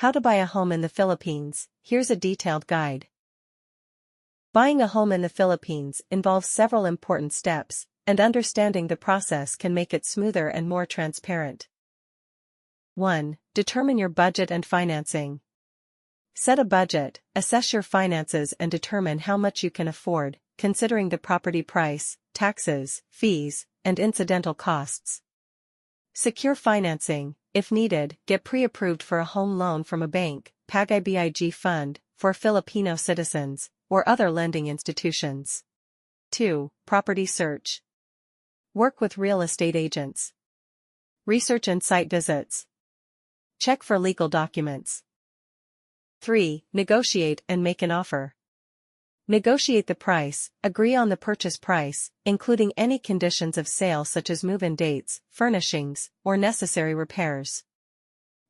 How to buy a home in the Philippines. Here's a detailed guide. Buying a home in the Philippines involves several important steps, and understanding the process can make it smoother and more transparent. 1. Determine your budget and financing. Set a budget, assess your finances and determine how much you can afford, considering the property price, taxes, fees, and incidental costs. Secure financing. If needed, get pre-approved for a home loan from a bank, PAGIBIG fund, for Filipino citizens, or other lending institutions. 2. Property search. Work with real estate agents. Research and site visits. Check for legal documents. 3. Negotiate and make an offer. Negotiate the price, agree on the purchase price, including any conditions of sale such as move-in dates, furnishings, or necessary repairs.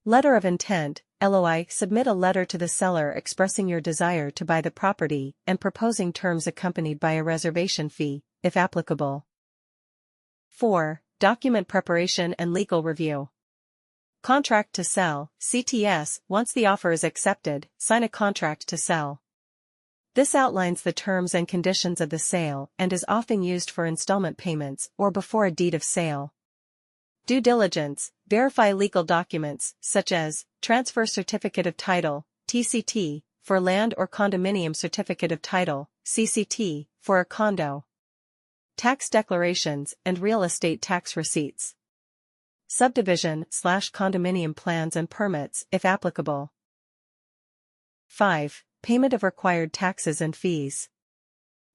Letter of intent, LOI. Submit a letter to the seller expressing your desire to buy the property and proposing terms accompanied by a reservation fee, if applicable. 4. Document preparation and legal review. Contract to sell, CTS. Once the offer is accepted, sign a contract to sell. This outlines the terms and conditions of the sale and is often used for installment payments or before a deed of sale. Due diligence. Verify legal documents, such as Transfer Certificate of Title, TCT, for land or Condominium Certificate of Title, CCT, for a condo. Tax declarations and real estate tax receipts. Subdivision/condominium plans and permits, if applicable. 5. Payment of required taxes and fees.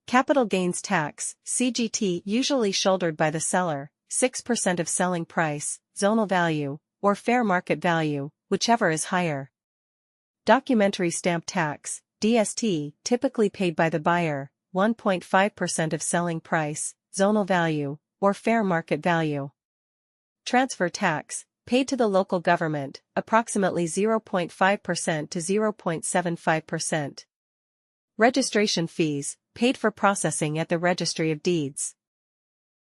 Capital gains tax, CGT, usually shouldered by the seller, 6% of selling price, zonal value, or fair market value, whichever is higher. Documentary stamp tax, DST, typically paid by the buyer, 1.5% of selling price, zonal value, or fair market value. Transfer tax, paid to the local government, approximately 0.5% to 0.75%. Registration fees, paid for processing at the Registry of Deeds.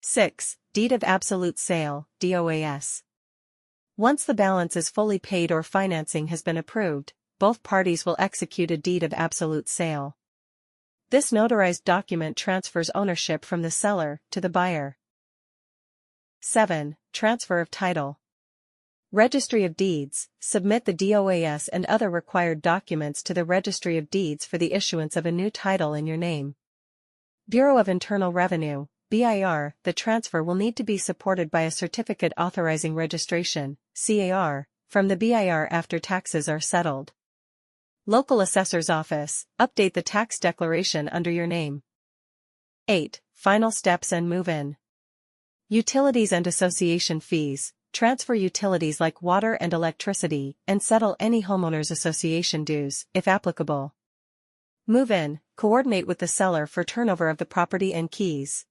6. Deed of Absolute Sale, DOAS. Once the balance is fully paid or financing has been approved, both parties will execute a deed of absolute sale. This notarized document transfers ownership from the seller to the buyer. 7. Transfer of title. Registry of Deeds, submit the DOAS and other required documents to the Registry of Deeds for the issuance of a new title in your name. Bureau of Internal Revenue, BIR, the transfer will need to be supported by a Certificate Authorizing Registration, CAR, from the BIR after taxes are settled. Local Assessor's Office, update the tax declaration under your name. 8. Final steps and move-in. Utilities and association fees. Transfer utilities like water and electricity, and settle any homeowners association dues, if applicable. Move in, coordinate with the seller for turnover of the property and keys.